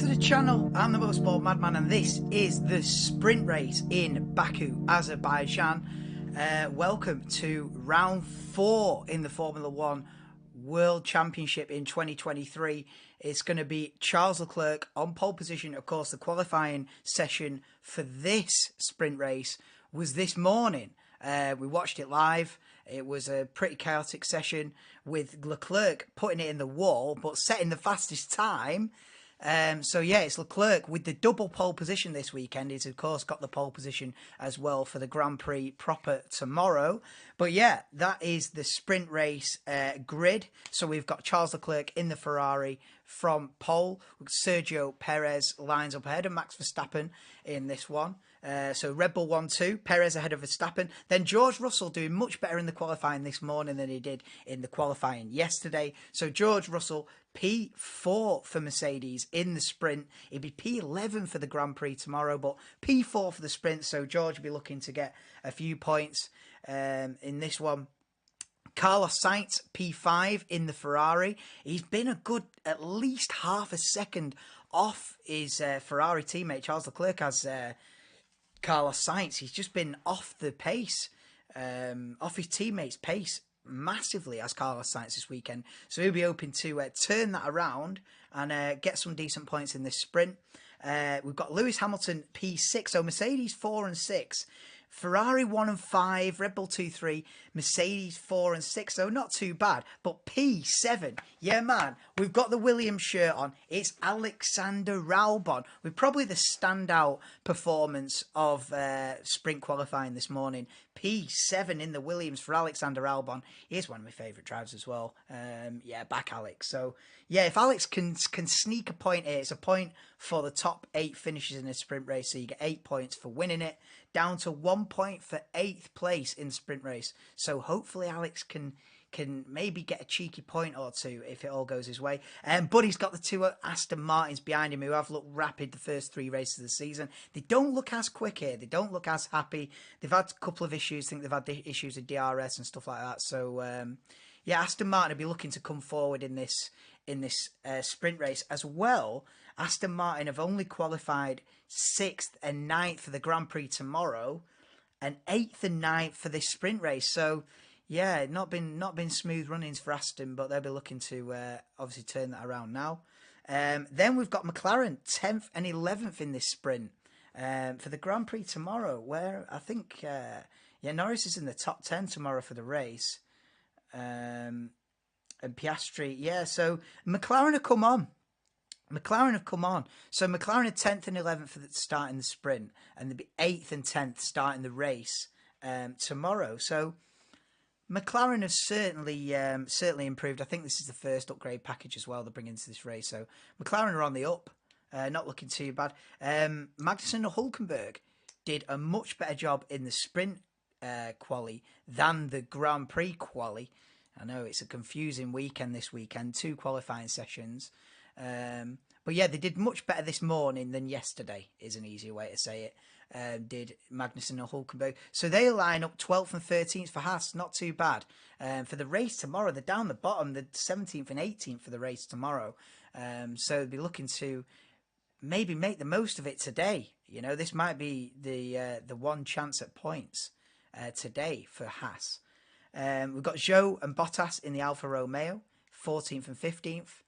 to the channel. I'm the Motorsport Madman and this is the sprint race in Baku, Azerbaijan. Welcome to round 4 in the Formula 1 World Championship in 2023. It's going to be Charles Leclerc on pole position. Of course, the qualifying session for this sprint race was this morning. We watched it live. It was a pretty chaotic session with Leclerc putting it in the wall, but setting the fastest time. So yeah, it's Leclerc with the double pole position this weekend. He's of course got the pole position as well for the Grand Prix proper tomorrow. But yeah, that is the sprint race grid. So we've got Charles Leclerc in the Ferrari from pole. Sergio Perez lines up ahead of Max Verstappen in this one. So Red Bull 1-2, Perez ahead of Verstappen. Then George Russell doing much better in the qualifying this morning than he did in the qualifying yesterday. So George Russell P4 for Mercedes in the sprint. It'd be P11 for the Grand Prix tomorrow, but P4 for the sprint. So George will be looking to get a few points in this one. Carlos Sainz P5 in the Ferrari. He's been a good at least half a second off his Ferrari teammate Charles Leclerc as Carlos Sainz. He's just been off the pace, off his teammate's pace massively as Carlos Sainz this weekend. So he'll be hoping to turn that around and get some decent points in this sprint. We've got Lewis Hamilton P6, so Mercedes 4 and 6. Ferrari 1 and 5, Red Bull 2-3, Mercedes 4 and 6, so not too bad. But P7, yeah man, we've got the Williams shirt on. It's Alexander Albon with probably the standout performance of sprint qualifying this morning. P7 in the Williams for Alexander Albon. He's one of my favourite drivers as well. Yeah, back Alex. So yeah, if Alex can sneak a point here, it's a point for the top 8 finishes in a sprint race. So you get 8 points for winning it, down to 1 point for 8th place in the sprint race. So hopefully Alex can maybe get a cheeky point or two if it all goes his way. But he's got the 2 Aston Martins behind him who have looked rapid the first 3 races of the season. They don't look as quick here. They don't look as happy. They've had a couple of issues. I think they've had issues with DRS and stuff like that. So yeah, Aston Martin will be looking to come forward in this sprint race as well. Aston Martin have only qualified 6th and 9th for the Grand Prix tomorrow, and 8th and 9th for this sprint race. So yeah, not been smooth runnings for Aston, but they'll be looking to obviously turn that around now. Then we've got McLaren 10th and 11th in this sprint for the Grand Prix tomorrow, where I think yeah, Norris is in the top 10 tomorrow for the race. And Piastri, yeah, so McLaren have come on. So McLaren are 10th and 11th for the start in the sprint, and they'll be 8th and 10th starting the race tomorrow. So McLaren have certainly improved. I think this is the first upgrade package as well they're bringing into this race. So McLaren are on the up, not looking too bad. Magnussen and Hülkenberg did a much better job in the sprint quali than the Grand Prix quali. I know it's a confusing weekend this weekend, 2 qualifying sessions. But yeah, they did much better this morning than yesterday, is an easier way to say it. Did Magnussen and Hülkenberg. So they line up 12th and 13th for Haas, not too bad. For the race tomorrow, they're down the bottom, the 17th and 18th for the race tomorrow. So they'll be looking to maybe make the most of it today. You know, this might be the one chance at points today for Haas. We've got Zhou and Bottas in the Alfa Romeo, 14th and 15th.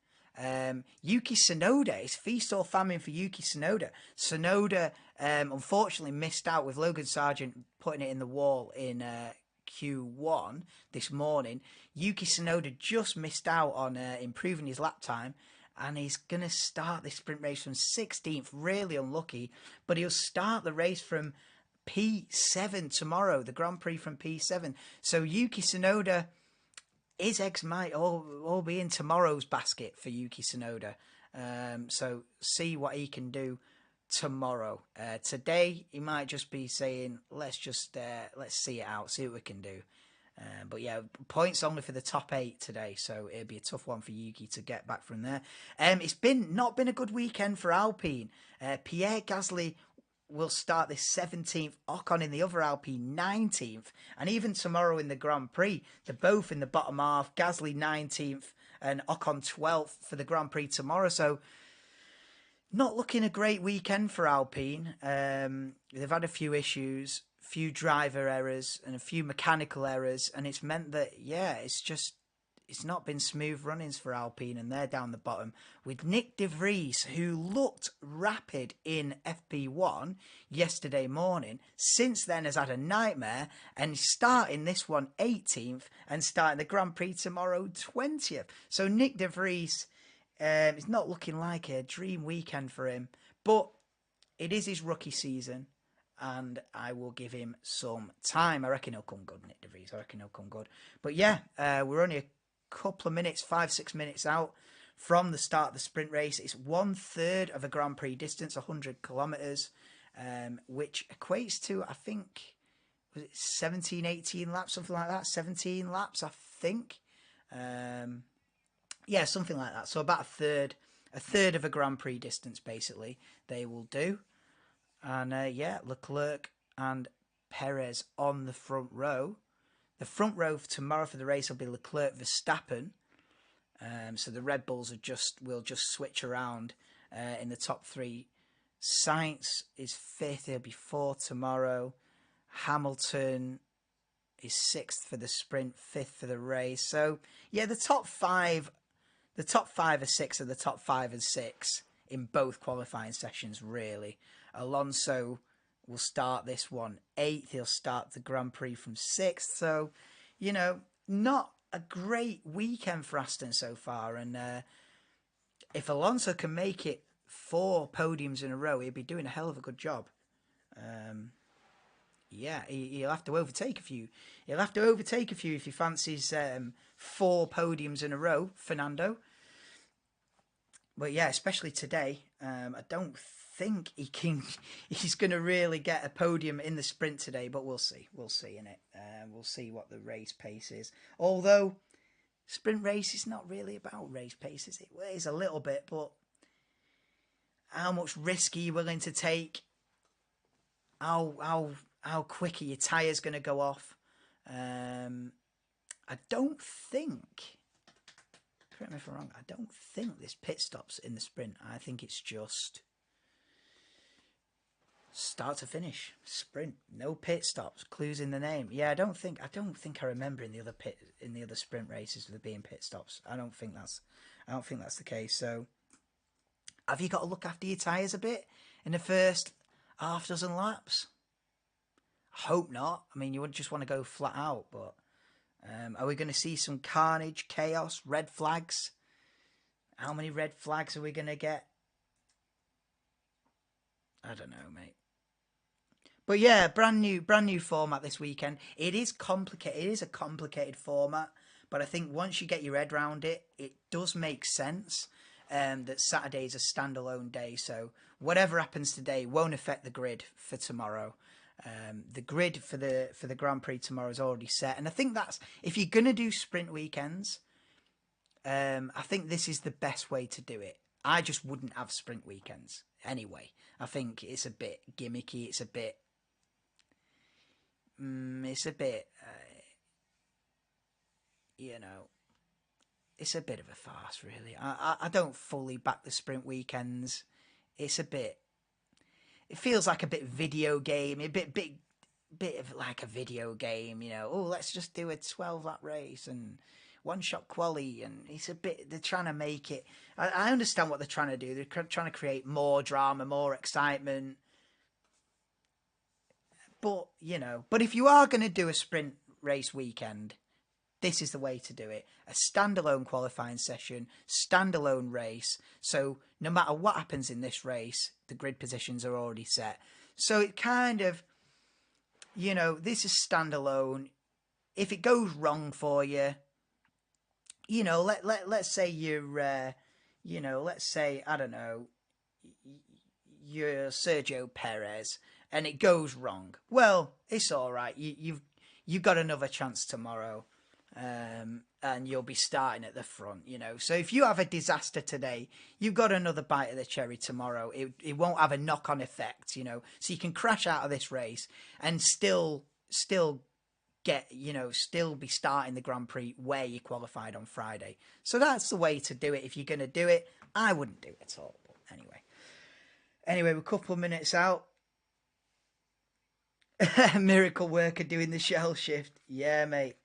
Yuki Tsunoda, it's feast or famine for Yuki Tsunoda. Tsunoda unfortunately missed out with Logan Sargent putting it in the wall in Q1 this morning. Yuki Tsunoda just missed out on improving his lap time, and he's going to start this sprint race from 16th. Really unlucky, but he'll start the race from P7 tomorrow, the Grand Prix from P7. So Yuki Tsunoda, his eggs might all be in tomorrow's basket for Yuki Tsunoda. So see what he can do tomorrow. Today he might just be saying, let's see it out, see what we can do. But yeah, points only for the top 8 today, so it'll be a tough one for Yuki to get back from there. It's not been a good weekend for Alpine. Pierre Gasly will start this 17th, Ocon in the other Alpine 19th, and even tomorrow in the Grand Prix, they're both in the bottom half. Gasly 19th and Ocon 12th for the Grand Prix tomorrow. So Not looking a great weekend for Alpine. They've had a few issues, few driver errors, and a few mechanical errors, and it's meant that it's not been smooth runnings for Alpine, and they're down the bottom with Nick De Vries, who looked rapid in FP1 yesterday morning. Since then, has had a nightmare, and starting this one 18th, and starting the Grand Prix tomorrow 20th. So Nick De Vries. It's not looking like a dream weekend for him, but it is his rookie season, and I will give him some time. I reckon he'll come good, Nick De Vries. I reckon he'll come good. But yeah, we're only a couple of minutes, 5-6 minutes out from the start of the sprint race. It's 1/3 of a Grand Prix distance, 100 kilometres, which equates to, I think, was it 17, 18 laps, something like that? 17 laps, I think. Yeah, something like that. So about a third of a Grand Prix distance, basically, they will do. And yeah, Leclerc and Perez on the front row. The front row for tomorrow for the race will be Leclerc, Verstappen. So the Red Bulls will just switch around in the top three. Sainz is fifth. He'll be fourth tomorrow. Hamilton is sixth for the sprint, fifth for the race. So yeah, the top five or six are the top 5 and 6 in both qualifying sessions, really. Alonso will start this one 8th. He'll start the Grand Prix from 6th. So, not a great weekend for Aston so far. And if Alonso can make it 4 podiums in a row, he'll be doing a hell of a good job. Yeah, he'll have to overtake a few. He'll have to overtake a few if he fancies 4 podiums in a row, Fernando. But yeah, especially today, I don't think he's going to really get a podium in the sprint today, but we'll see. We'll see in it. We'll see what the race pace is. Although, sprint race is not really about race pace, is it? Well, it is a little bit, but how much risk are you willing to take? How quick are your tyres going to go off? I don't think, correct me if I'm wrong, I don't think there's pit stops in the sprint. I think it's just start to finish sprint, no pit stops. Clues in the name. Yeah, I don't think I remember in the other sprint races there being pit stops. I don't think that's the case. So, have you got to look after your tyres a bit in the first half dozen laps? I hope not. I mean, you wouldn't just want to go flat out, but are we going to see some carnage, chaos, red flags? How many red flags are we going to get? I don't know, mate. But yeah, brand new format this weekend. It is complicated. It is a complicated format, but I think once you get your head around it, it does make sense. That Saturday is a standalone day, so whatever happens today won't affect the grid for tomorrow. The grid for the Grand Prix tomorrow is already set, and I think that's, if you're gonna do sprint weekends, I think this is the best way to do it. I just wouldn't have sprint weekends anyway. I think it's a bit gimmicky. It's a bit. It's a bit of a farce, really. I don't fully back the sprint weekends. It's a bit. It feels like a bit video game, a bit of like a video game. Oh, let's just do a 12-lap race and one-shot quali, and it's a bit. They're trying to make it. I understand what they're trying to do. They're trying to create more drama, more excitement. But if you are going to do a sprint race weekend, this is the way to do it. A standalone qualifying session, standalone race. So no matter what happens in this race, the grid positions are already set. So it kind of, this is standalone. If it goes wrong for you, let's say you're, let's say, I don't know, you're Sergio Perez and it goes wrong. Well, it's all right. You've got another chance tomorrow. And you'll be starting at the front, So if you have a disaster today, you've got another bite of the cherry tomorrow. It won't have a knock-on effect, So you can crash out of this race and still get, still be starting the Grand Prix where you qualified on Friday. So that's the way to do it. If you're going to do it, I wouldn't do it at all. But anyway. Anyway, we're a couple of minutes out. Miracle worker doing the shell shift. Yeah, mate.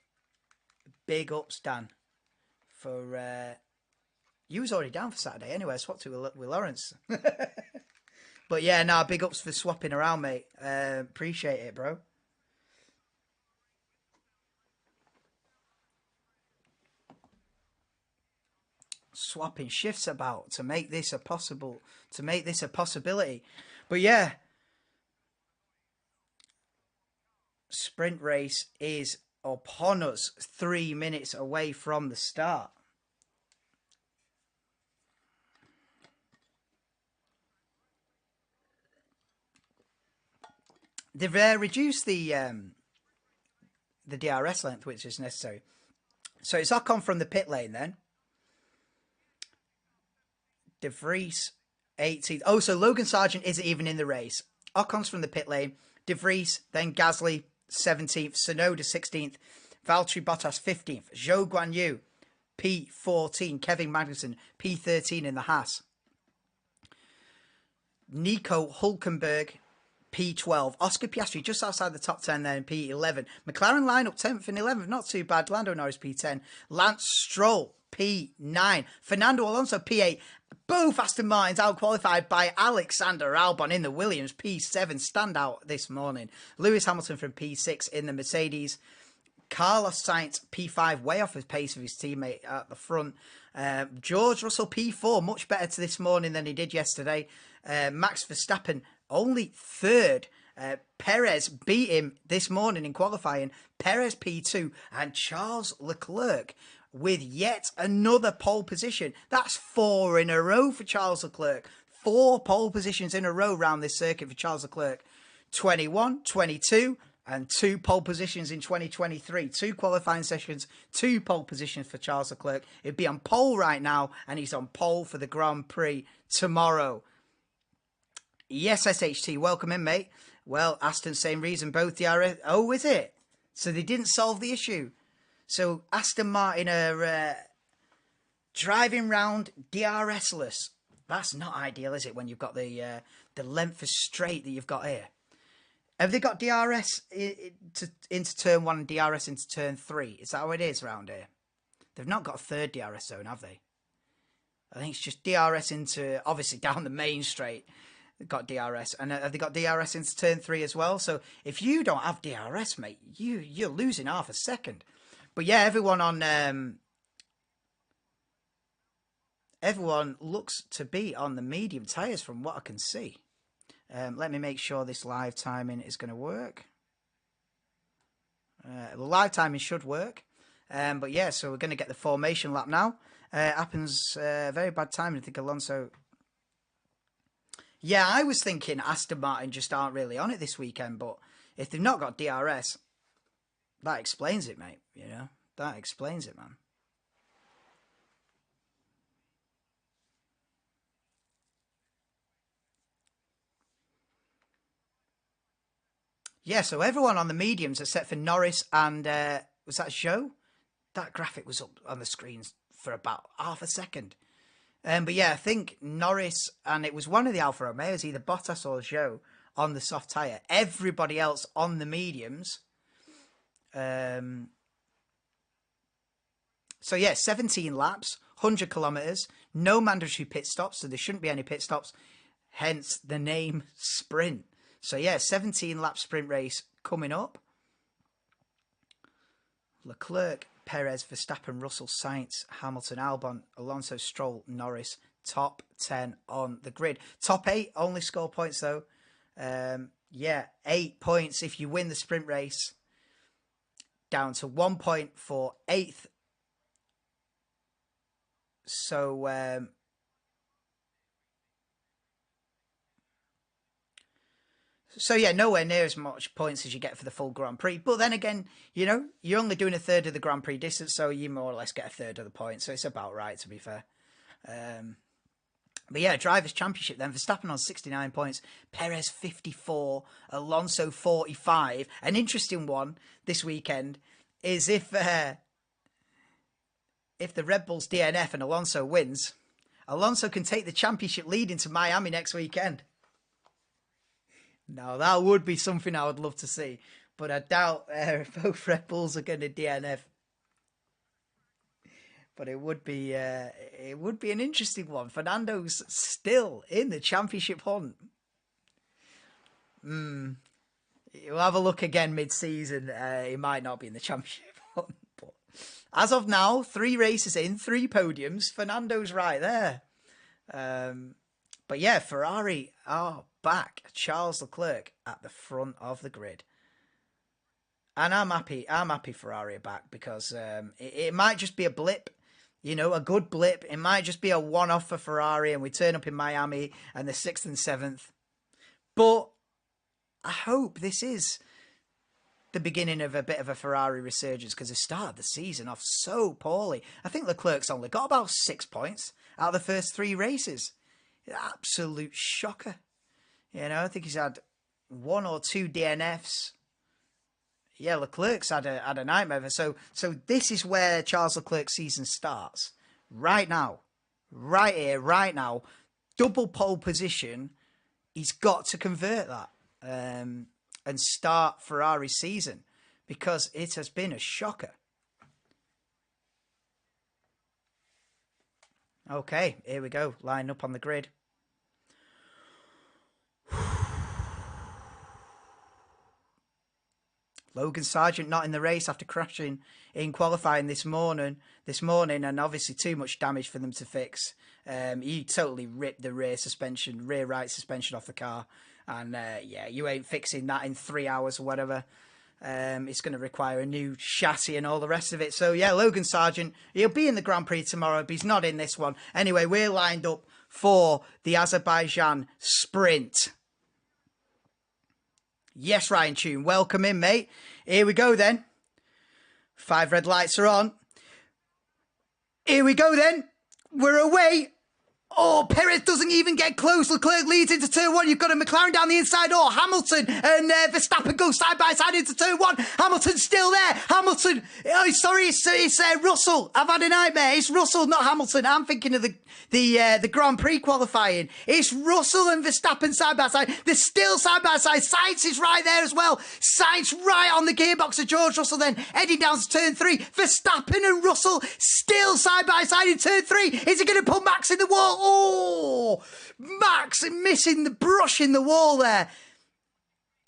Big ups, Dan. For you was already down for Saturday anyway. I swapped it with Lawrence. But yeah, nah, big ups for swapping around, mate. Appreciate it, bro. Swapping shifts about to make this a possibility. But yeah, sprint race is upon us, 3 minutes away from the start. They've reduced the DRS length, which is necessary. So it's Ocon from the pit lane then. De Vries, 18th. Oh, so Logan Sargent isn't even in the race. Ocon's from the pit lane. De Vries, then Gasly, 17th. Tsunoda, 16th. Valtteri Bottas, 15th. Zhou Guanyu, P14. Kevin Magnussen, P13 in the Haas. Nico Hulkenberg, P12. Oscar Piastri just outside the top 10 there in P11. McLaren lineup 10th and 11th. Not too bad. Lando Norris, P10. Lance Stroll, P9. Fernando Alonso, P8. Both Aston Martins out-qualified by Alexander Albon in the Williams, P7. Standout this morning. Lewis Hamilton from P6 in the Mercedes. Carlos Sainz, P5, way off his pace of his teammate at the front. George Russell, P4, much better to this morning than he did yesterday. Max Verstappen, only third. Perez beat him this morning in qualifying. Perez P2 and Charles Leclerc with yet another pole position. That's 4 in a row for Charles Leclerc. 4 pole positions in a row around this circuit for Charles Leclerc. 21, 22 and 2 pole positions in 2023. 2 qualifying sessions, 2 pole positions for Charles Leclerc. He'd be on pole right now and he's on pole for the Grand Prix tomorrow. Yes, SHT, welcome in, mate. Well, Aston, same reason, both DRS. Oh, is it? So they didn't solve the issue. So Aston Martin are driving round DRS-less. That's not ideal, is it, when you've got the length of straight that you've got here? Have they got DRS into turn 1 and DRS into turn 3? Is that how it is around here? They've not got a third DRS zone, have they? I think it's just DRS into, obviously, down the main straight. They've got DRS. And have they got DRS into turn 3 as well? So if you don't have DRS, mate, you're losing half a second. But yeah, everyone looks to be on the medium tyres from what I can see. Let me make sure this live timing is going to work. The live timing should work. But yeah, so we're going to get the formation lap now. Happens very bad timing. I think Alonso... Yeah, I was thinking Aston Martin just aren't really on it this weekend, but if they've not got DRS, that explains it, mate. You know, that explains it, man. Yeah, so everyone on the mediums except for Norris and, was that Zhou? That graphic was up on the screens for about half a second. But yeah, I think Norris, and it was one of the Alfa Romeos, either Bottas or Zhou, on the soft tyre. Everybody else on the mediums. So yeah, 17 laps, 100 kilometres, no mandatory pit stops, so there shouldn't be any pit stops, hence the name Sprint. So yeah, 17 lap sprint race coming up. Leclerc, Perez, Verstappen, Russell, Sainz, Hamilton, Albon, Alonso, Stroll, Norris, top 10 on the grid. Top 8 only score points though. Yeah, 8 points if you win the sprint race. Down to 1 point for 8th. So, so yeah, nowhere near as much points as you get for the full Grand Prix. But then again, you know, you're only doing a third of the Grand Prix distance, so you more or less get a third of the points. So it's about right, to be fair. But yeah, Drivers' Championship then. Verstappen on 69 points. Perez 54. Alonso 45. An interesting one this weekend is if the Red Bulls DNF and Alonso wins, Alonso can take the championship lead into Miami next weekend. No, that would be something I would love to see. But I doubt both Red Bulls are going to DNF. But it would be an interesting one. Fernando's still in the championship hunt. We'll have a look again mid-season. He might not be in the championship hunt. But as of now, 3 races in, 3 podiums. Fernando's right there. But yeah, Ferrari are back. Charles Leclerc at the front of the grid. And I'm happy Ferrari are back because it might just be a blip. You know, a good blip. It might just be a one-off for Ferrari and we turn up in Miami and the 6th and 7th. But I hope this is the beginning of a bit of a Ferrari resurgence because they started the season off so poorly. I think Leclerc's only got about 6 points out of the first 3 races. Absolute shocker. You know, I think he's had 1 or 2 DNFs. Yeah, Leclerc's had a nightmare. So this is where Charles Leclerc's season starts. Right now. Right here, right now. Double pole position. He's got to convert that. And start Ferrari's season. Because it has been a shocker. Okay, here we go. Line up on the grid. Logan Sargent not in the race after crashing in qualifying this morning, and obviously too much damage for them to fix. He totally ripped the rear right suspension off the car, and yeah, you ain't fixing that in 3 hours or whatever. It's going to require a new chassis and all the rest of it. So yeah, Logan Sargent, he'll be in the Grand Prix tomorrow, but he's not in this one. Anyway, we're lined up for the Azerbaijan Sprint. Yes, Ryan Tune, welcome in, mate. Here we go then. 5 red lights are on. Here we go then. We're away. Oh, Perez doesn't even get close. Leclerc leads into turn 1. You've got a McLaren down the inside. Oh, Hamilton and Verstappen go side by side into turn 1. Hamilton's still there. Hamilton. Oh, sorry, it's Russell. I've had a nightmare. It's Russell, not Hamilton. I'm thinking of the Grand Prix qualifying. It's Russell and Verstappen side by side. They're still side by side. Sainz is right there as well. Sainz right on the gearbox of George Russell then heading down to turn 3. Verstappen and Russell still side by side in turn 3. Is he going to put Max in the wall? Oh, Max missing the brush in the wall there.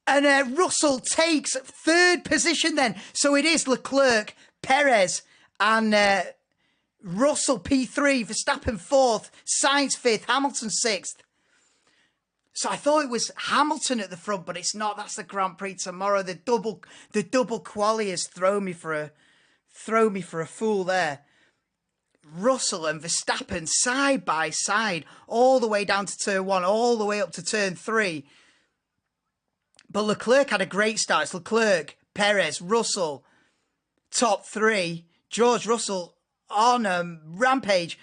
And Russell takes 3rd position then. So it is Leclerc, Perez and Russell P3, Verstappen 4th, Sainz 5th, Hamilton 6th. So I thought it was Hamilton at the front, but it's not. That's the Grand Prix tomorrow. The double quali has thrown me for a fool there. Russell and Verstappen side by side all the way down to turn 1, all the way up to turn 3. But Leclerc had a great start. It's Leclerc, Perez, Russell, top 3. George Russell on a rampage.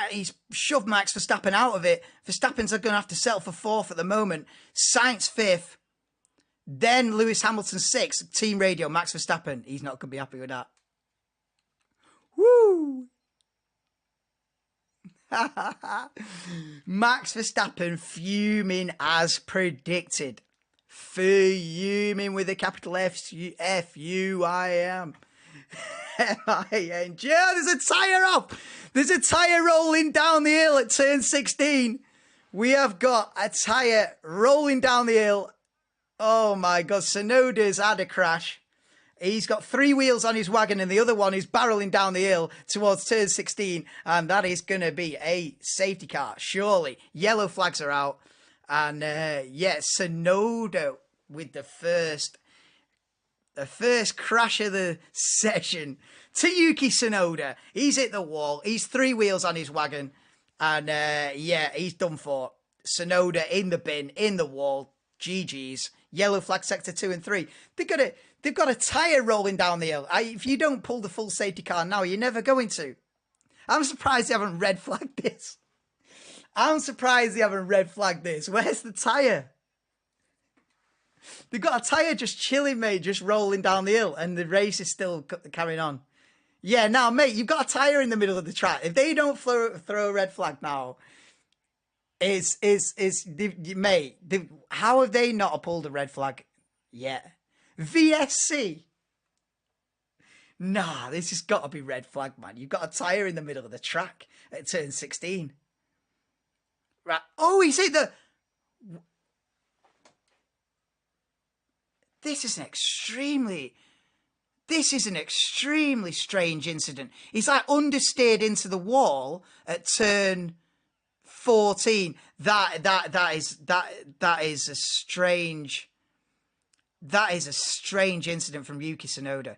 He's shoved Max Verstappen out of it. Verstappen's going to have to settle for 4th at the moment. Sainz 5th. Then Lewis Hamilton 6th. Team radio, Max Verstappen. He's not going to be happy with that. Woo! Max Verstappen fuming as predicted. Fuming with a capital F-U-I-M. M-I-N-G. There's a tyre off. There's a tyre rolling down the hill at turn 16. We have got a tyre rolling down the hill. Oh my God. Tsunoda's had a crash. He's got 3 wheels on his wagon and the other one is barreling down the hill towards turn 16. And that is going to be a safety car, surely. Yellow flags are out. And yeah, Tsunoda with the first crash of the session. Yuki Tsunoda, he's hit the wall. He's 3 wheels on his wagon. And yeah, he's done for. Tsunoda in the bin, in the wall. GG's. Yellow flag sector 2 and 3. They've got a tyre rolling down the hill. If you don't pull the full safety car now, you're never going to. I'm surprised they haven't red flagged this. Where's the tyre? They've got a tyre just chilling, mate, just rolling down the hill, and the race is still carrying on. Yeah, now, mate, you've got a tyre in the middle of the track. If they don't throw a red flag now, Mate, how have they not pulled a red flag yet? VSC. Nah, this has got to be red flag, man. You've got a tyre in the middle of the track at turn 16. Right. Oh, he's hit the... This is an extremely... This is an extremely strange incident. He's like understeered into the wall at turn 14. That is a strange... That is a strange incident from Yuki Tsunoda.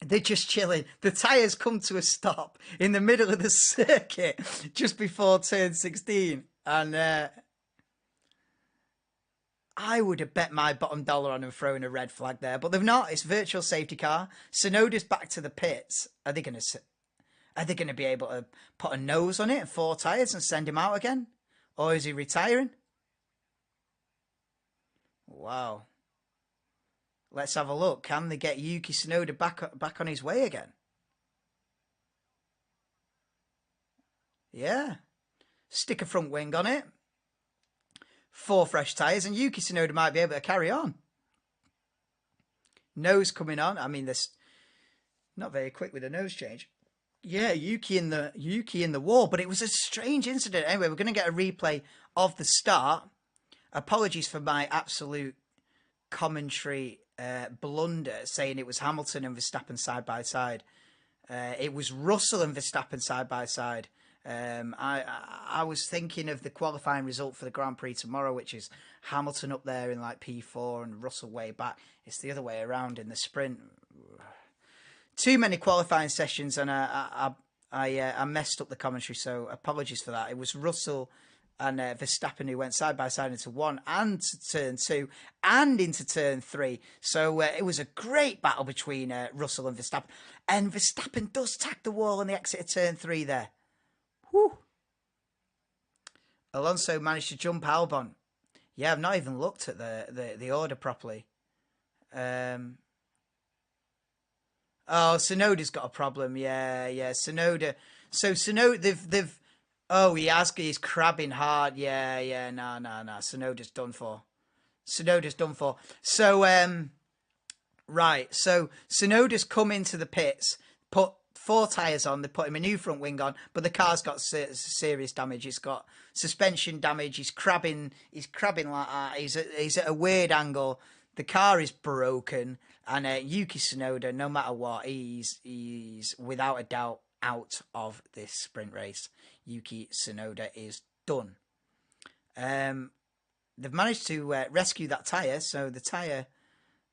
They're just chilling. The tyres come to a stop in the middle of the circuit just before turn 16. And I would have bet my bottom dollar on them throwing a red flag there. But they've not. It's virtual safety car. Tsunoda's back to the pits. Are they going to be able to put a nose on it and 4 tyres and send him out again? Or is he retiring? Wow. Let's have a look. Can they get Yuki Tsunoda back on his way again? Yeah. Stick a front wing on it. 4 fresh tyres, and Yuki Tsunoda might be able to carry on. Nose coming on. I mean, this not very quick with the nose change. Yeah, Yuki in the wall, but it was a strange incident. Anyway, we're going to get a replay of the start. Apologies for my absolute commentary blunder, saying it was Hamilton and Verstappen side by side. It was Russell and Verstappen side by side. I was thinking of the qualifying result for the Grand Prix tomorrow, which is Hamilton up there in like P4 and Russell way back. It's the other way around in the sprint. Too many qualifying sessions, and I messed up the commentary, so apologies for that. It was Russell and Verstappen who went side by side into 1 and to turn 2 and into turn 3. So it was a great battle between Russell and Verstappen. And Verstappen does tack the wall on the exit of turn 3 there. Whew. Alonso managed to jump Albon. Yeah, I've not even looked at the order properly. Oh, Tsunoda's got a problem. Yeah, Tsunoda. So Tsunoda, they've. Oh, he's crabbing hard. Yeah. No. Tsunoda's done for. So, right. So Tsunoda's come into the pits, put 4 tyres on. They put him a new front wing on, but the car's got serious damage. It's got suspension damage. He's crabbing like that. He's at a weird angle. The car is broken, and Yuki Tsunoda, no matter what, he's without a doubt out of this sprint race. Yuki Tsunoda is done. They've managed to rescue that tyre, so the tyre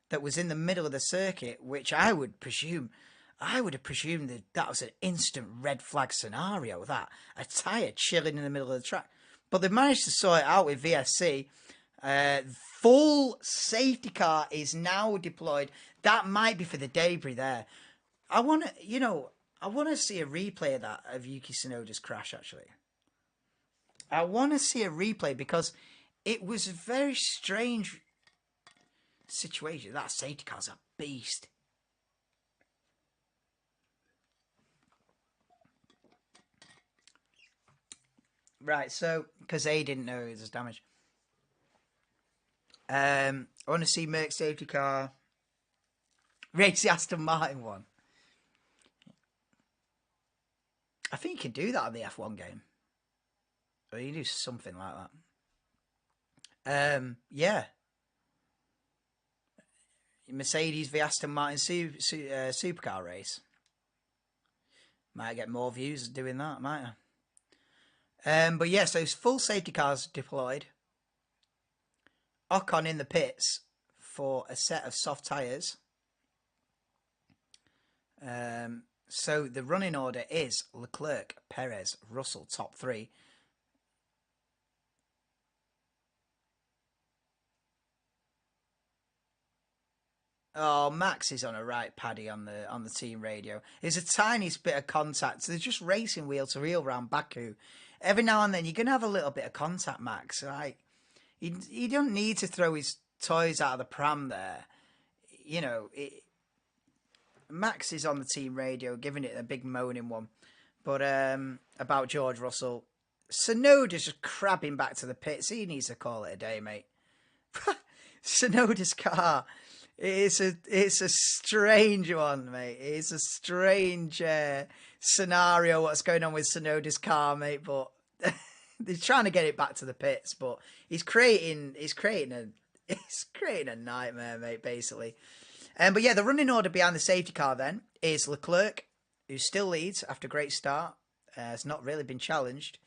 that was in the middle of the circuit, which I would have presumed that was an instant red flag scenario, that a tyre chilling in the middle of the track. But they've managed to sort it out with VSC. Full safety car is now deployed. That might be for the debris there. I want to see a replay of Yuki Tsunoda's crash, actually. I want to see a replay because it was a very strange situation. That safety car's a beast. Right, so, because they didn't know it was damage. I want to see Merc safety car race the Aston Martin one. I think you can do that on the F1 game. Or you do something like that. Yeah. Mercedes v Aston Martin supercar race. Might get more views doing that, might I? But yes, those full safety cars deployed. Ocon in the pits for a set of soft tyres. So the running order is Leclerc, Perez, Russell, top 3. Oh, Max is on a right paddy on the team radio. There's a tiniest bit of contact. They're just racing wheel to wheel around Baku. Every now and then you're going to have a little bit of contact, Max. Like, he don't need to throw his toys out of the pram there. You know, Max is on the team radio giving it a big moaning one. But about George Russell, Sonoda's just crabbing back to the pits. He needs to call it a day, mate. Sonoda's car. It's a strange one, mate. It's a strange scenario what's going on with Sonoda's car, mate. But they're trying to get it back to the pits, but he's creating a nightmare, mate. Basically, but yeah, the running order behind the safety car then is Leclerc, who still leads after a great start. Has not really been challenged.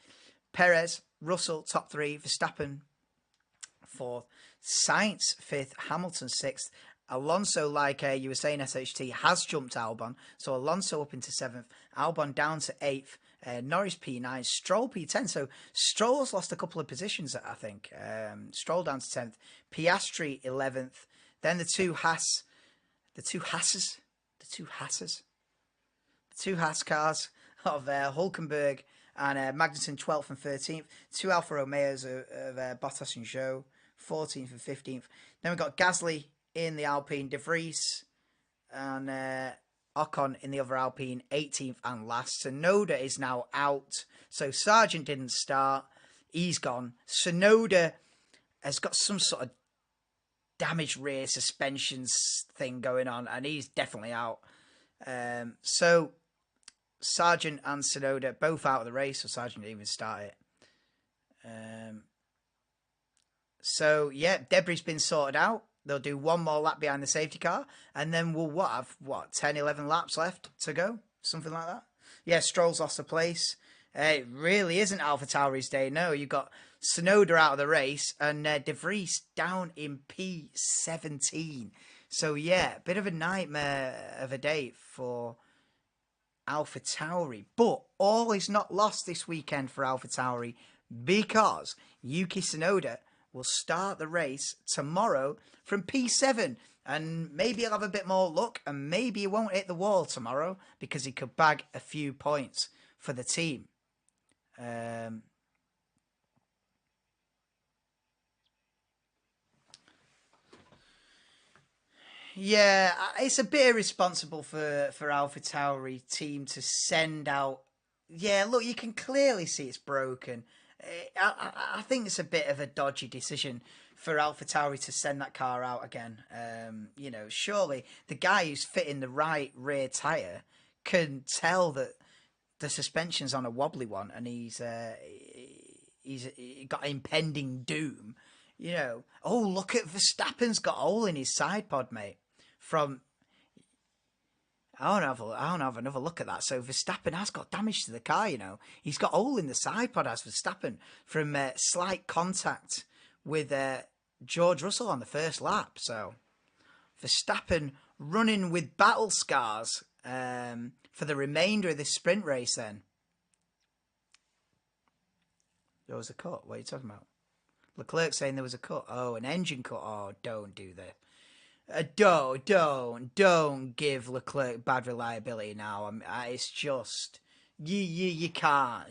Perez, Russell, top three. Verstappen, fourth. Sainz, fifth. Hamilton, sixth. Alonso, like you were saying, SHT, has jumped Albon. So Alonso up into seventh. Albon down to eighth. Norris P9. Stroll P10. So Stroll's lost a couple of positions, I think. Stroll down to 10th. Piastri, 11th. Then the two Haas cars of Hulkenberg and Magnussen 12th and 13th. Two Alfa Romeos of Bottas and Zhou, 14th and 15th. Then we've got Gasly in the Alpine, De Vries and Ocon in the other Alpine, 18th and last. Tsunoda is now out. So Sargent didn't start. He's gone. Tsunoda has got some sort of damaged rear suspensions thing going on, and he's definitely out. So Sargent and Tsunoda both out of the race, so Sargent didn't even start it. So yeah, debris been sorted out. They'll do one more lap behind the safety car, and then we'll have 10, 11 laps left to go, something like that. Yeah, Stroll's lost a place. It really isn't AlphaTauri's day. No, you've got Tsunoda out of the race and De Vries down in P17. So yeah, bit of a nightmare of a day for AlphaTauri. But all is not lost this weekend for AlphaTauri, because Yuki Tsunoda will start the race tomorrow from P7. And maybe he'll have a bit more luck, and maybe he won't hit the wall tomorrow, because he could bag a few points for the team. Yeah, it's a bit irresponsible for AlphaTauri team to send out. Yeah, look, you can clearly see it's broken. I think it's a bit of a dodgy decision for AlphaTauri to send that car out again. Surely the guy who's fitting the right rear tyre can tell that the suspension's on a wobbly one, and he's got impending doom. Oh, look at Verstappen's got a hole in his side pod, mate. I want to have another look at that. So Verstappen has got damage to the car, He's got a hole in the side pod, as Verstappen, from slight contact with George Russell on the first lap. So Verstappen running with battle scars for the remainder of this sprint race then. There was a cut. What are you talking about? Leclerc saying there was a cut. Oh, an engine cut. Oh, don't do that. Don't give Leclerc bad reliability now. It's just you can't.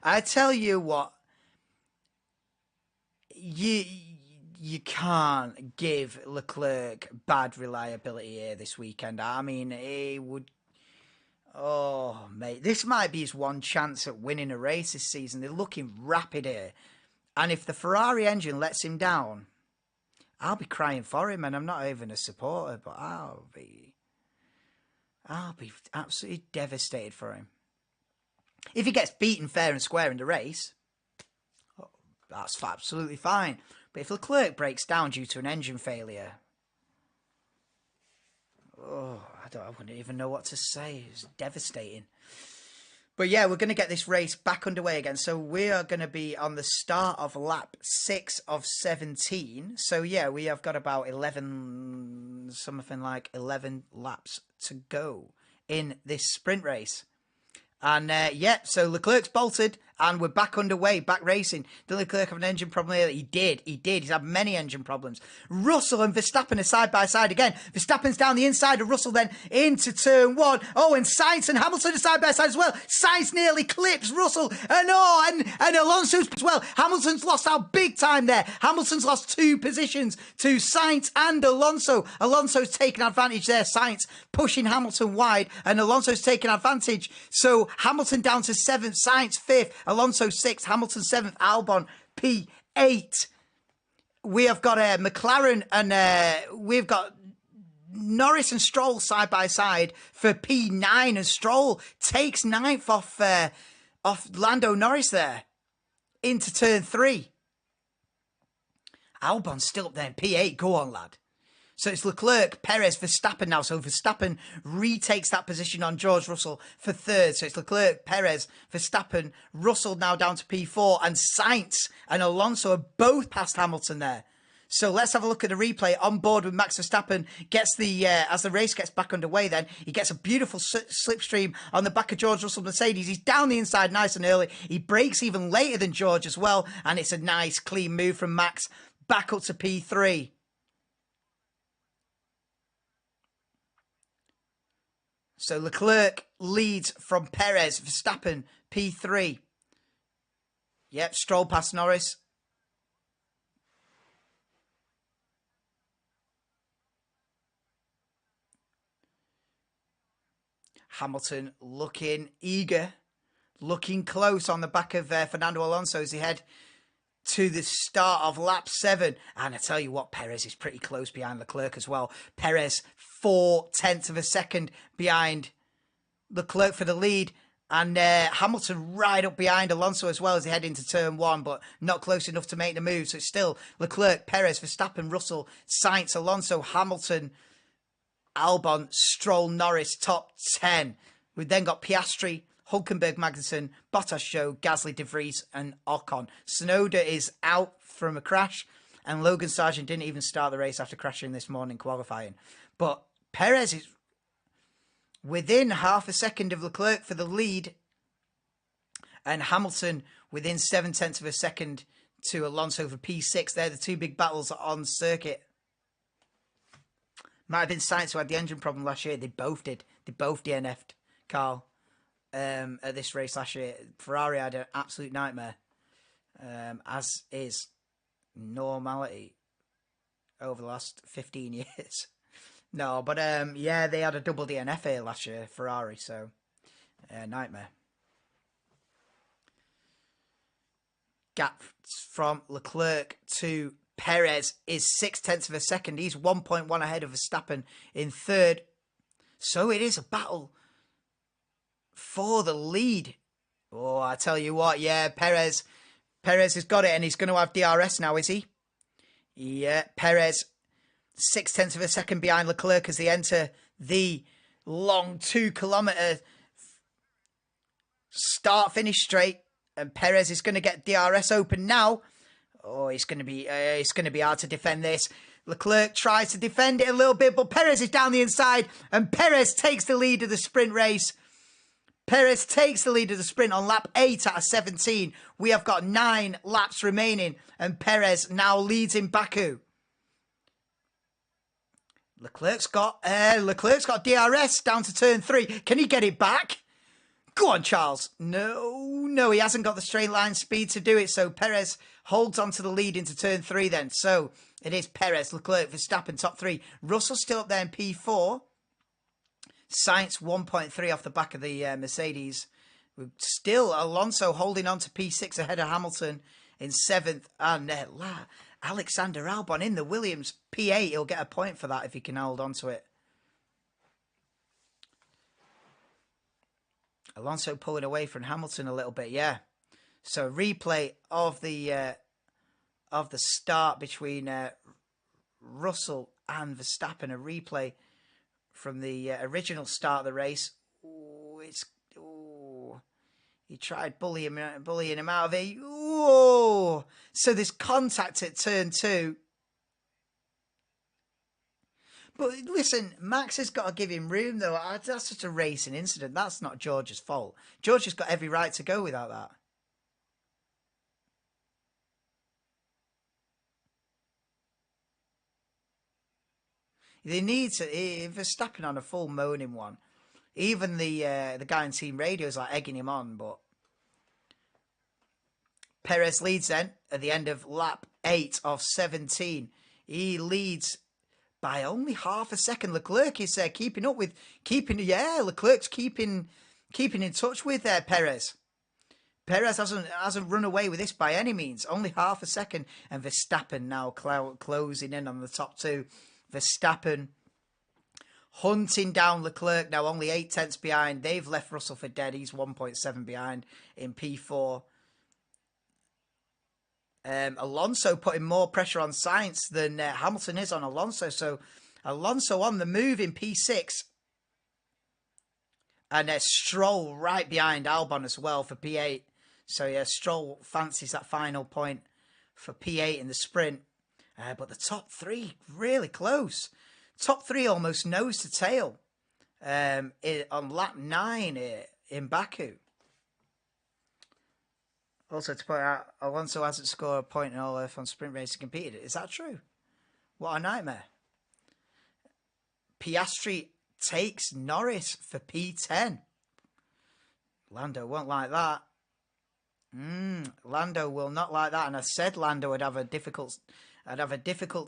I tell you what, you can't give Leclerc bad reliability here this weekend. I mean, he would. Oh, mate, this might be his one chance at winning a race this season. They're looking rapid here, and if the Ferrari engine lets him down, I'll be crying for him, and I'm not even a supporter, but I'll be absolutely devastated for him. If he gets beaten fair and square in the race, that's absolutely fine. But if Leclerc breaks down due to an engine failure, I wouldn't even know what to say. It's devastating. But yeah, we're going to get this race back underway again. So we are going to be on the start of lap 6 of 17. So yeah, we have got about 11 laps to go in this sprint race. And so Leclerc's bolted And we're back underway, back racing. Did Leclerc have an engine problem here? He did. He's had many engine problems. Russell and Verstappen are side by side again. Verstappen's down the inside of Russell, then into turn one. Oh, and Sainz and Hamilton are side by side as well. Sainz nearly clips Russell. And Alonso's as well. Hamilton's lost out big time there. Hamilton's lost 2 positions to Sainz and Alonso. Alonso's taken advantage there. Sainz pushing Hamilton wide, and Alonso's taken advantage. So Hamilton down to 7th, Sainz 5th. Alonso 6th, Hamilton 7th, Albon P8. We have got McLaren and we've got Norris and Stroll side by side for P9, and Stroll takes 9th off Lando Norris there into turn 3. Albon's still up there in P8. Go on, lad. So it's Leclerc, Perez, Verstappen now. So Verstappen retakes that position on George Russell for 3rd. So it's Leclerc, Perez, Verstappen, Russell now down to P4. And Sainz and Alonso are both past Hamilton there. So let's have a look at the replay. On board with Max Verstappen, gets the as the race gets back underway then, he gets a beautiful slipstream on the back of George Russell Mercedes. He's down the inside nice and early. He brakes even later than George as well. And it's a nice, clean move from Max back up to P3. So Leclerc leads from Perez, Verstappen, P3. Yep, Stroll past Norris. Hamilton looking eager, looking close on the back of Fernando Alonso as he head to the start of lap 7. And I tell you what, Perez is pretty close behind Leclerc as well. Perez 0.4 of a second behind Leclerc for the lead. And Hamilton right up behind Alonso as well as they head into turn 1, but not close enough to make the move. So it's still Leclerc, Perez, Verstappen, Russell, Sainz, Alonso, Hamilton, Albon, Stroll, Norris, top 10. We've then got Piastri, Hulkenberg, Magnussen, Bottas, Zhou, Gasly, De Vries and Ocon. Tsunoda is out from a crash, and Logan Sargent didn't even start the race after crashing this morning qualifying. But Perez is within half a second of Leclerc for the lead, and Hamilton within 0.7 of a second to Alonso for P6. They're the 2 big battles on circuit. Might have been Sainz who had the engine problem last year. They both did. They both DNF'd, Carl, at this race last year. Ferrari had an absolute nightmare, as is normality over the last 15 years. No, but yeah, they had a double DNF here last year, Ferrari, so nightmare. Gap from Leclerc to Perez is 0.6 of a second. He's 1.1 ahead of Verstappen in 3rd. So it is a battle for the lead. Oh, I tell you what, yeah, Perez has got it, and he's going to have DRS now, is he? Yeah, Perez 0.6 of a second behind Leclerc as they enter the long 2-kilometre start-finish straight, and Perez is going to get DRS open now. Oh, it's going to be hard to defend this. Leclerc tries to defend it a little bit, but Perez is down the inside, and Perez takes the lead of the sprint race. Perez takes the lead of the sprint on lap 8 out of 17. We have got 9 laps remaining, and Perez now leads in Baku. Leclerc's got DRS down to turn 3. Can he get it back? Go on, Charles. No, he hasn't got the straight line speed to do it. So Perez holds on to the lead into turn 3 then. So it is Perez, Leclerc, Verstappen, top 3. Russell still up there in P4. Sainz 1.3 off the back of the Mercedes. Still Alonso holding on to P6 ahead of Hamilton in 7th. And Alexander Albon in the Williams P8. He'll get a point for that if he can hold on to it. Alonso pulling away from Hamilton a little bit, yeah. So replay of the start between Russell and Verstappen. A replay from the original start of the race. He tried bullying him out of it. Ooh, so there's contact at turn 2. But listen, Max has got to give him room, though. That's just a racing incident. That's not George's fault. George has got every right to go without that. They need to. If Verstappen on a full moaning one, even the guy in team radio is like egging him on. But Perez leads then at the end of lap 8 of 17. He leads by only half a second. Leclerc is keeping up with Leclerc's keeping in touch with Perez. Perez hasn't run away with this by any means. Only half a second, and Verstappen now closing in on the top two. Verstappen hunting down Leclerc now, only 8 tenths behind. They've left Russell for dead. He's 1.7 behind in P4. Alonso putting more pressure on Sainz than Hamilton is on Alonso. So Alonso on the move in P6. And Stroll right behind Albon as well for P8. So yeah, Stroll fancies that final point for P8 in the sprint. But the top three really close. Top three almost nose to tail on lap 9 in Baku. Also to point out, Alonso hasn't scored a point in all F1 sprint races competed. Is that true? What a nightmare. Piastri takes Norris for P10. Lando won't like that. Lando will not like that. And I said Lando would have a difficult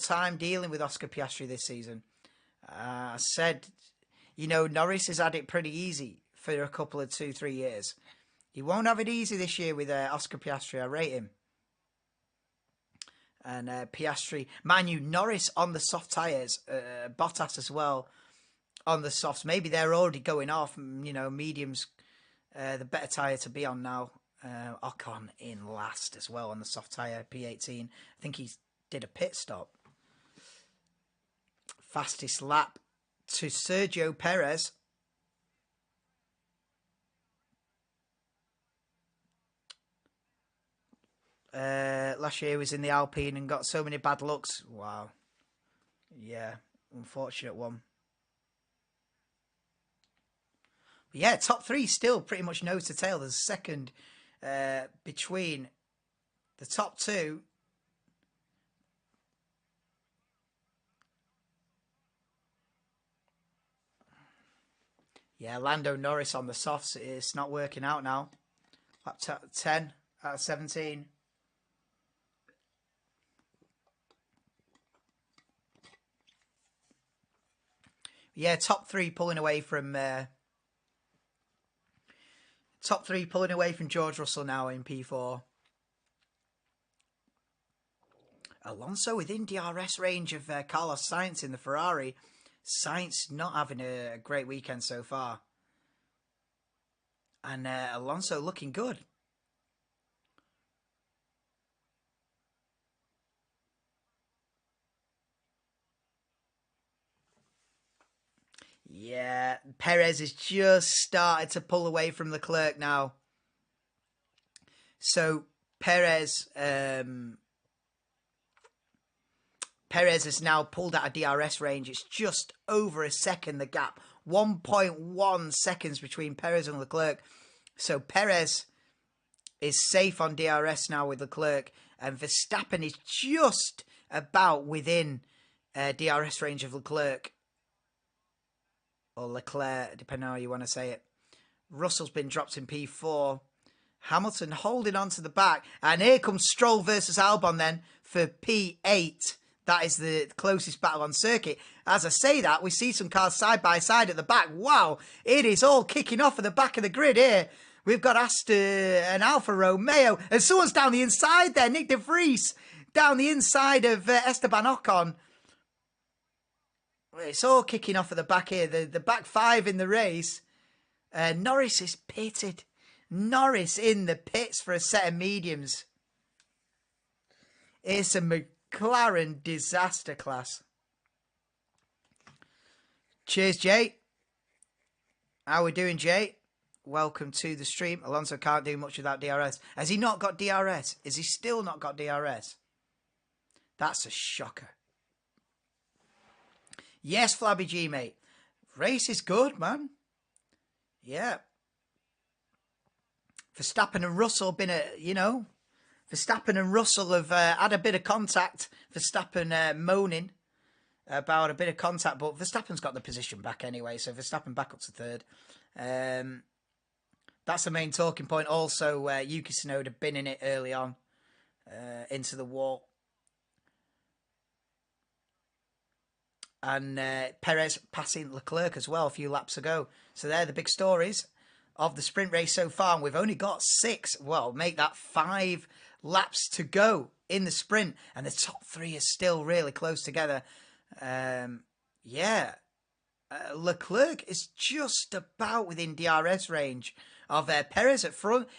time dealing with Oscar Piastri this season. I said, Norris has had it pretty easy for a couple of 2-3 years. He won't have it easy this year with Oscar Piastri. I rate him. And Piastri, mind you, Norris on the soft tyres, Bottas as well on the softs. Maybe they're already going off. Mediums, the better tyre to be on now. Ocon in last as well on the soft tyre, P18. I think he did a pit stop. Fastest lap to Sergio Perez. Last year he was in the Alpine and got so many bad looks. Wow. Yeah, unfortunate one. But yeah, top three still pretty much nose to tail. There's a second between the top two. Yeah, Lando Norris on the softs. It's not working out now. Lap 10 out of 17. Yeah, top three pulling away from George Russell now in P4. Alonso within DRS range of Carlos Sainz in the Ferrari. Sainz not having a great weekend so far. And Alonso looking good. Yeah, Perez has just started to pull away from Leclerc now. So Perez has now pulled out of DRS range. It's just over a second, the gap. 1.1 seconds between Perez and Leclerc. So Perez is safe on DRS now with Leclerc. And Verstappen is just about within DRS range of Leclerc. Or Leclerc, depending on how you want to say it. Russell's been dropped in P4. Hamilton holding on to the back. And here comes Stroll versus Albon then for P8. That is the closest battle on circuit. As I say that, we see some cars side by side at the back. Wow, it is all kicking off at the back of the grid here. We've got Aston and Alfa Romeo. And someone's down the inside there. Nick de Vries down the inside of Esteban Ocon. It's all kicking off at the back here. The back five in the race. Norris is pitted. Norris in the pits for a set of mediums. It's a McLaren disaster class. Cheers, Jay. How we doing, Jay? Welcome to the stream. Alonso can't do much without DRS. Has he not got DRS? Is he still not got DRS? That's a shocker. Yes, Flabby G, mate. Race is good, man. Yeah. Verstappen and Russell been Verstappen and Russell have had a bit of contact. Verstappen moaning about a bit of contact, but Verstappen's got the position back anyway, so Verstappen back up to third. That's the main talking point. Also, Yuki Tsunoda been in it early on into the wall. And Perez passing Leclerc as well a few laps ago. So they're the big stories of the sprint race so far. And we've only got 6, well, make that 5 laps to go in the sprint. And the top 3 is still really close together. Leclerc is just about within DRS range of Perez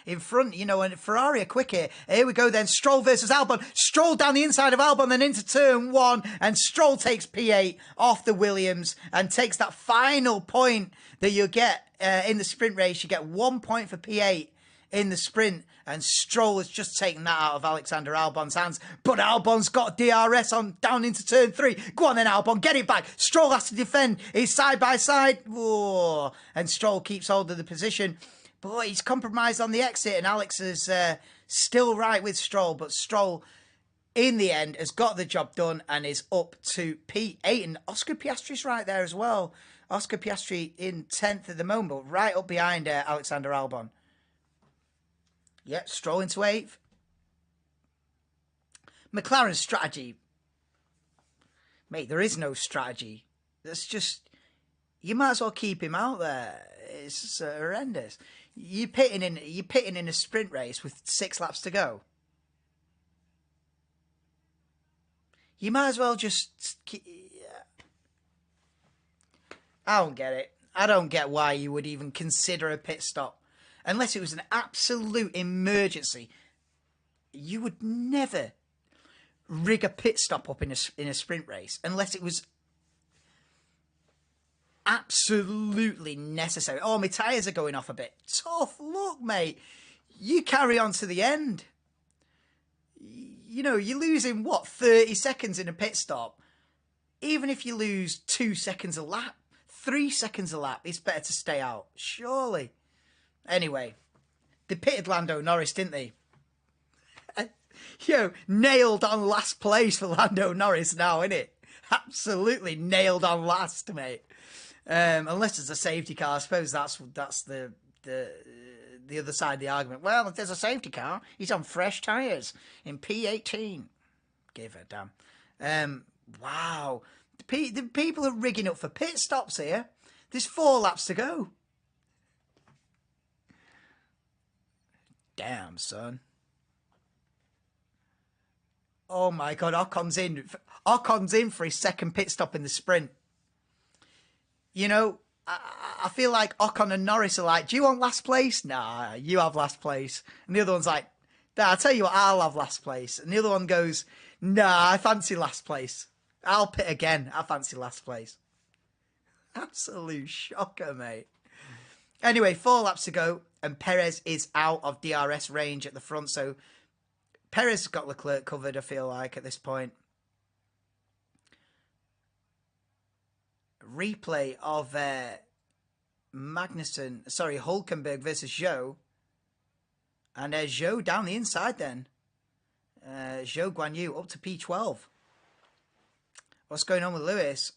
in front, you know, and Ferrari are quick here. Here we go then, Stroll versus Albon. Stroll down the inside of Albon, then into turn 1, and Stroll takes P8 off the Williams and takes that final point that you get in the sprint race. You get 1 point for P8 in the sprint, and Stroll has just taken that out of Alexander Albon's hands, but Albon's got DRS on down into turn 3. Go on then, Albon, get it back. Stroll has to defend. He's side by side. Whoa. And Stroll keeps hold of the position. Boy, he's compromised on the exit, and Alex is still right with Stroll, but Stroll, in the end, has got the job done and is up to P8, and Oscar Piastri's right there as well. Oscar Piastri in 10th at the moment, but right up behind Alexander Albon. Yep, Stroll into 8th. McLaren's strategy. Mate, there is no strategy. That's just... You might as well keep him out there. It's horrendous. You're pitting in a sprint race with 6 laps to go. You might as well just... I don't get it. I don't get why you would even consider a pit stop. Unless it was an absolute emergency. You would never rig a pit stop up in a sprint race. Unless it was absolutely necessary. Oh, my tyres are going off a bit. Tough luck, mate. You carry on to the end. You know, you're losing, what, 30 seconds in a pit stop. Even if you lose 2 seconds a lap, 3 seconds a lap, it's better to stay out. Surely. Anyway, they pitted Lando Norris, didn't they? Nailed on last place for Lando Norris now, innit? Absolutely nailed on last, mate. Unless there's a safety car, I suppose that's the other side of the argument. Well, if there's a safety car, he's on fresh tyres in P18. Give a damn. Wow. The people are rigging up for pit stops here. There's 4 laps to go. Damn, son. Oh my God, Ocon's in for his second pit stop in the sprint. You know, I feel like Ocon and Norris are like, do you want last place? Nah, you have last place. And the other one's like, nah, I'll tell you what, I'll have last place. And the other one goes, nah, I fancy last place. I'll pit again. I fancy last place. Absolute shocker, mate. Anyway, 4 laps to go, and Perez is out of DRS range at the front. So Perez has got Leclerc covered, I feel like, at this point. Replay of Hulkenberg versus Zhou. And Zhou down the inside then. Zhou Guan Yu up to P12. What's going on with Lewis?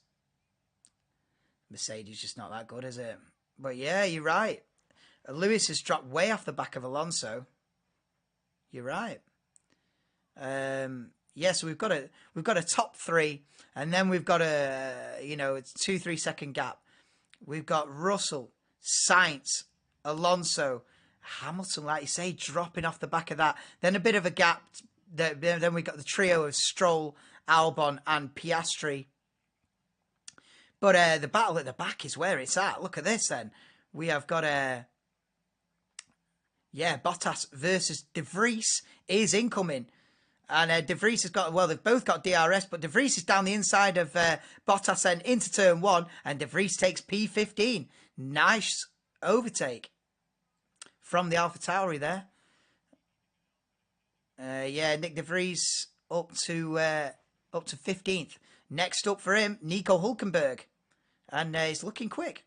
Mercedes just not that good, is it? But yeah, you're right. Lewis has dropped way off the back of Alonso. You're right. So we've got a top 3, and then we've got it's 2-3 second gap. We've got Russell, Sainz, Alonso, Hamilton, like you say, dropping off the back of that. Then a bit of a gap. Then we got the trio of Stroll, Albon, and Piastri. But the battle at the back is where it's at. Look at this then. We have got Bottas versus De Vries is incoming. And De Vries has got, well, they've both got DRS, but De Vries is down the inside of Bottas and into turn 1, and De Vries takes P15. Nice overtake from the AlphaTauri there. Nick De Vries up to 15th. Next up for him, Nico Hulkenberg. And he's looking quick.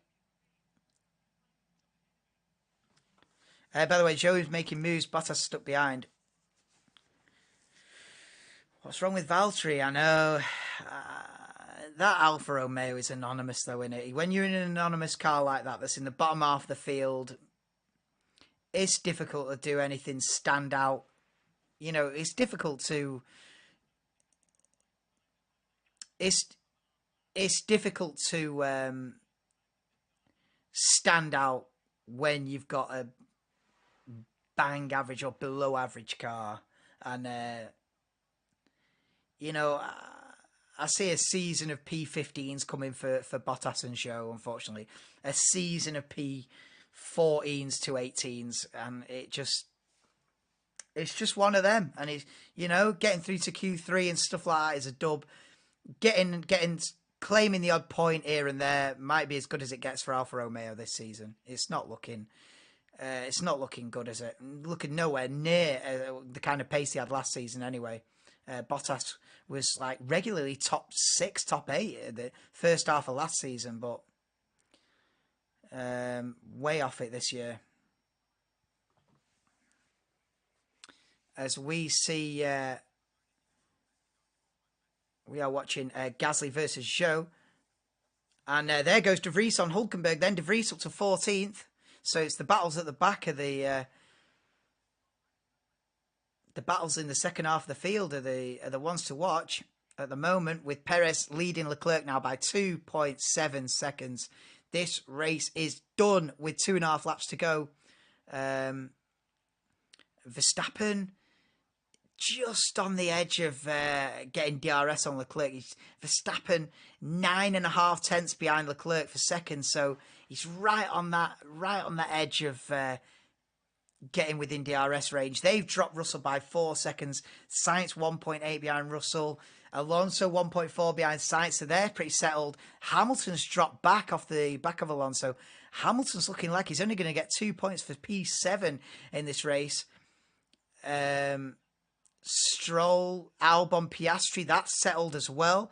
By the way, Joey's making moves. Bottas stuck behind. What's wrong with Valtteri? I know. That Alfa Romeo is anonymous, though, isn't it? When you're in an anonymous car like that, that's in the bottom half of the field, it's difficult to do anything stand out. You know, it's difficult to. It's it's difficult to stand out when you've got a bang average or below average car, and you know. I see a season of P15s coming for Bottas and Zhou, unfortunately. A season of P14s to 18s, and it's just one of them. And it's, you know, getting through to Q3 and stuff like that is a dub. Claiming the odd point here and there might be as good as it gets for Alfa Romeo this season. It's not looking good, is it? Looking nowhere near the kind of pace he had last season anyway. Bottas was like regularly top 6, top 8 at the first half of last season, but way off it this year. As we see, we are watching Gasly versus Zhou, and there goes De Vries on Hulkenberg. Then De Vries up to 14th, so it's the battles at the back of the battles in the second half of the field are the ones to watch at the moment, with Perez leading Leclerc now by 2.7 seconds. This race is done with 2.5 laps to go. Verstappen just on the edge of getting DRS on Leclerc. Verstappen 9.5 tenths behind Leclerc for second, so he's right on that edge of getting within DRS range. They've dropped Russell by 4 seconds. Sainz 1.8 behind Russell. Alonso 1.4 behind Sainz, so they're pretty settled. Hamilton's dropped back off the back of Alonso. Hamilton's looking like he's only going to get 2 points for P7 in this race. Stroll, Albon, Piastri, that's settled as well.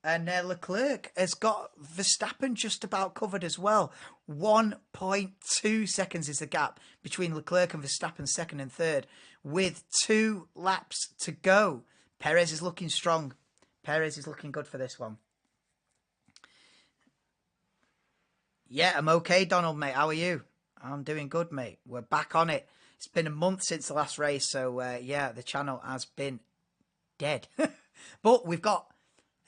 And Leclerc has got Verstappen just about covered as well. 1.2 seconds is the gap between Leclerc and Verstappen second and third, with 2 laps to go. Perez is looking strong. Perez is looking good for this one. Yeah, I'm okay, Donald, mate. How are you? I'm doing good, mate. We're back on it. It's been a month since the last race, so yeah, the channel has been dead. But we've got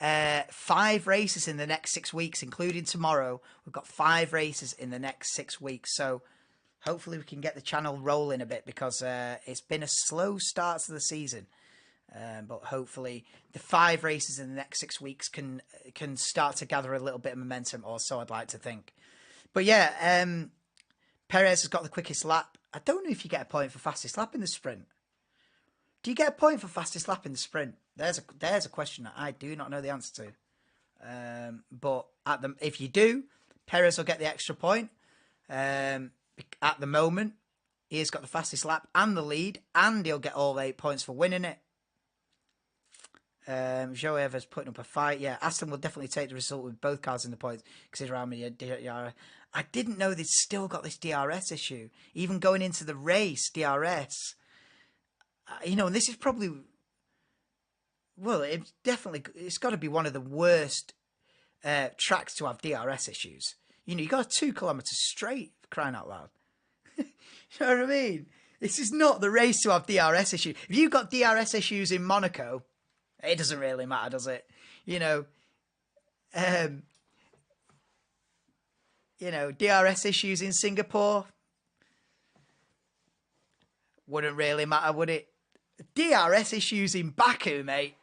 5 races in the next 6 weeks, including tomorrow. We've got 5 races in the next 6 weeks, so hopefully we can get the channel rolling a bit, because it's been a slow start to the season. But hopefully the 5 races in the next 6 weeks can start to gather a little bit of momentum, or so I'd like to think. But yeah, Perez has got the quickest lap. I don't know if you get a point for fastest lap in the sprint. Do you get a point for fastest lap in the sprint? There's a question that I do not know the answer to. But if you do, Perez will get the extra point. At the moment, he has got the fastest lap and the lead, and he'll get all 8 points for winning it. Joe Evers putting up a fight. Yeah, Aston will definitely take the result with both cars in the points, considering I didn't know they'd still got this DRS issue. Even going into the race, DRS. You know, and this is probably... Well, it's got to be one of the worst tracks to have DRS issues. You know, you got 2 kilometres straight, for crying out loud. You know what I mean? This is not the race to have DRS issues. If you've got DRS issues in Monaco, it doesn't really matter, does it? You know, DRS issues in Singapore wouldn't really matter, would it? DRS issues in Baku, mate.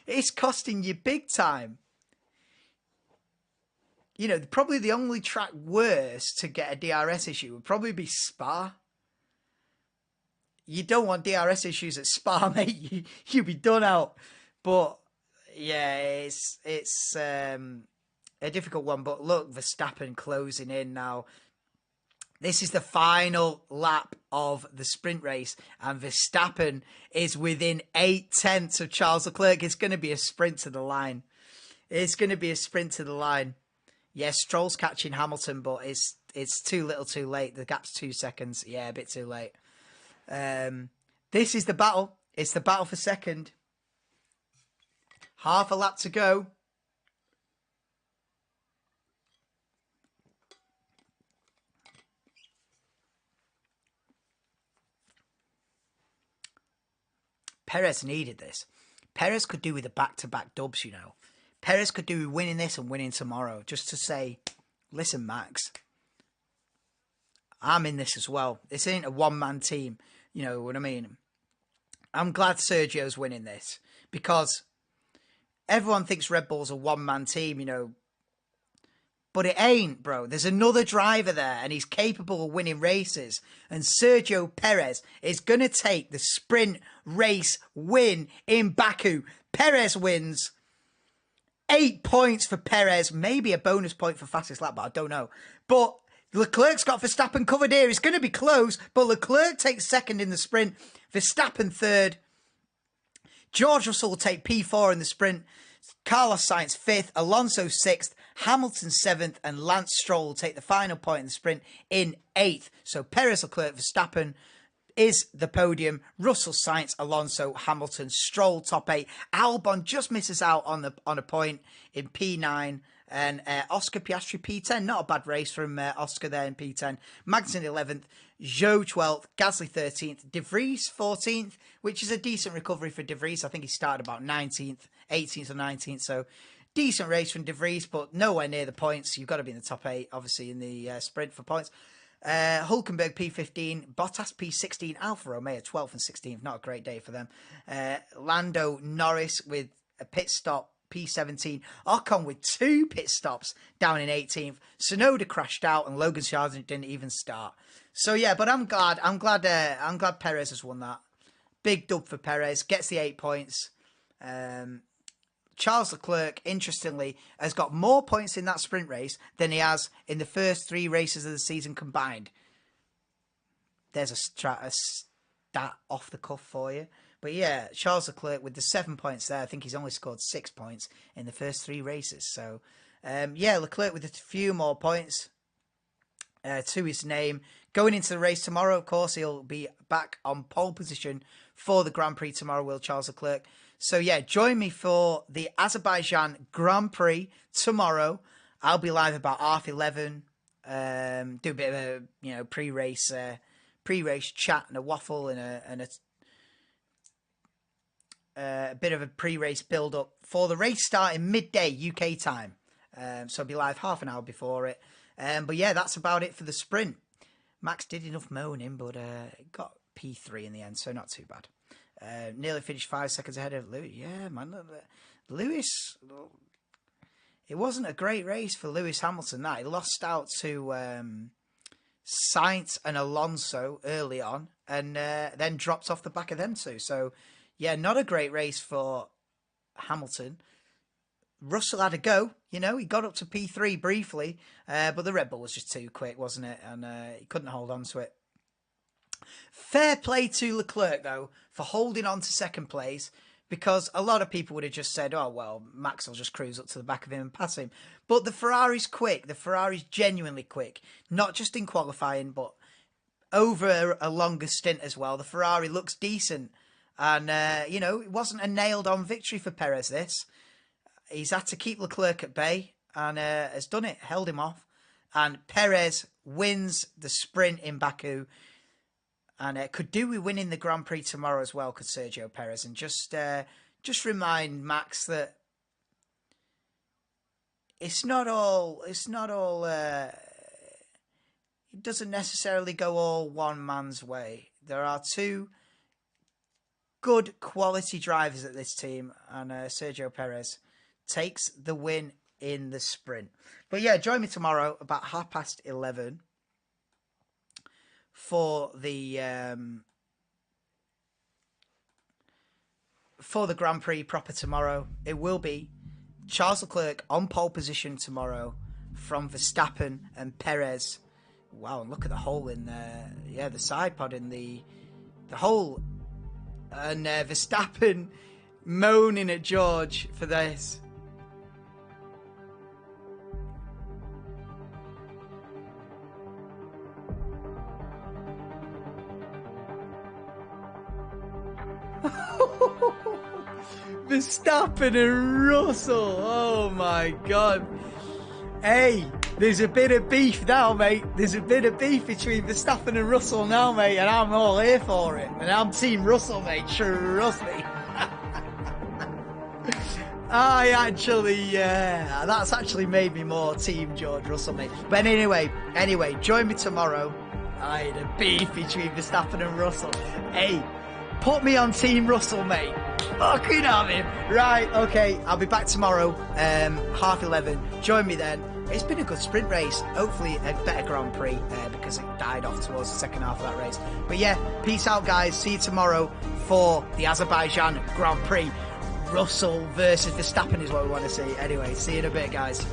It's costing you big time. You know, probably the only track worse to get a DRS issue would probably be Spa. You don't want DRS issues at Spa, mate. You'd be done out. But yeah, it's a difficult one. But look, Verstappen closing in now. This is the final lap of the sprint race, and Verstappen is within 8 tenths of Charles Leclerc. It's going to be a sprint to the line. It's going to be a sprint to the line. Yes, Stroll's catching Hamilton, but it's too little too late. The gap's 2 seconds. Yeah, a bit too late. This is the battle. It's the battle for second. Half a lap to go. Perez needed this. Perez could do with the back-to-back dubs, you know. Perez could do with winning this and winning tomorrow, just to say, listen, Max, I'm in this as well. This ain't a one-man team, you know what I mean? I'm glad Sergio's winning this, because everyone thinks Red Bull's a one-man team, you know, but it ain't, bro. There's another driver there, and he's capable of winning races. And Sergio Perez is going to take the sprint race win in Baku. Perez wins. 8 points for Perez. Maybe a bonus point for fastest lap, but I don't know. But Leclerc's got Verstappen covered here. It's going to be close, but Leclerc takes second in the sprint. Verstappen third. George Russell will take P4 in the sprint. Carlos Sainz 5th, Alonso 6th, Hamilton 7th, and Lance Stroll will take the final point in the sprint in 8th. So Perez, Leclerc, Verstappen is the podium. Russell, Sainz, Alonso, Hamilton, Stroll top 8. Albon just misses out on a point in P9. And Oscar Piastri P10. Not a bad race from Oscar there in P10. Magnussen 11th. Zhou 12th. Gasly 13th. De Vries 14th, which is a decent recovery for De Vries. I think he started about 19th, 18th or 19th. So decent race from De Vries, but nowhere near the points. You've got to be in the top 8, obviously, in the sprint for points. Hulkenberg P15. Bottas P16. Alfa Romeo 12th and 16th. Not a great day for them. Lando Norris with a pit stop. P17, Ocon with 2 pit stops down in 18th. Tsunoda crashed out and Logan Sargent didn't even start. So yeah, but I'm glad Perez has won that. Big dub for Perez, gets the 8 points. Charles Leclerc, interestingly, has got more points in that sprint race than he has in the first 3 races of the season combined. There's a stat off the cuff for you. But yeah, Charles Leclerc with the 7 points there. I think he's only scored 6 points in the first 3 races. So, yeah, Leclerc with a few more points to his name. Going into the race tomorrow, of course, he'll be back on pole position for the Grand Prix tomorrow, will Charles Leclerc. So, yeah, join me for the Azerbaijan Grand Prix tomorrow. I'll be live about 11:30. Do a bit of a pre-race chat and a waffle and a bit of a pre-race build-up for the race starting midday UK time. So I'll be live half an hour before it. But yeah, that's about it for the sprint. Max did enough moaning, but got P3 in the end, so not too bad. Nearly finished 5 seconds ahead of Lewis. Yeah, man. Lewis, it wasn't a great race for Lewis Hamilton, that. He lost out to Sainz and Alonso early on, and then dropped off the back of them two. So, yeah, not a great race for Hamilton. Russell had a go, he got up to P3 briefly, but the Red Bull was just too quick, wasn't it? And he couldn't hold on to it. Fair play to Leclerc, though, for holding on to second place, because a lot of people would have just said, oh, well, Max will just cruise up to the back of him and pass him. But the Ferrari's quick. The Ferrari's genuinely quick, not just in qualifying, but over a longer stint as well. The Ferrari looks decent. And, it wasn't a nailed-on victory for Perez, this. He's had to keep Leclerc at bay and has done it, held him off. And Perez wins the sprint in Baku. And could do with winning the Grand Prix tomorrow as well, could Sergio Perez. And just remind Max that it's not all, it doesn't necessarily go all one man's way. There are 2 good quality drivers at this team, and Sergio Perez takes the win in the sprint. But yeah, join me tomorrow about 11:30 for the Grand Prix proper tomorrow. It will be Charles Leclerc on pole position tomorrow from Verstappen and Perez. Wow, and look at the hole in there. Yeah, the side pod in the hole. And Verstappen moaning at George for this. Verstappen and Russell. Oh my God. Hey, there's a bit of beef now, mate. There's a bit of beef between Verstappen and Russell now, mate, and I'm all here for it. And I'm Team Russell, mate. Trust me. I actually, that's actually made me more Team George Russell, mate. But anyway, join me tomorrow. I had a beef between Verstappen and Russell. Hey, put me on Team Russell, mate. Fucking have him. Right, okay, I'll be back tomorrow, 11:30. Join me then. It's been a good sprint race. Hopefully a better Grand Prix because it died off towards the second half of that race. But yeah, peace out, guys. See you tomorrow for the Azerbaijan Grand Prix. Russell versus Verstappen is what we want to see. Anyway, see you in a bit, guys.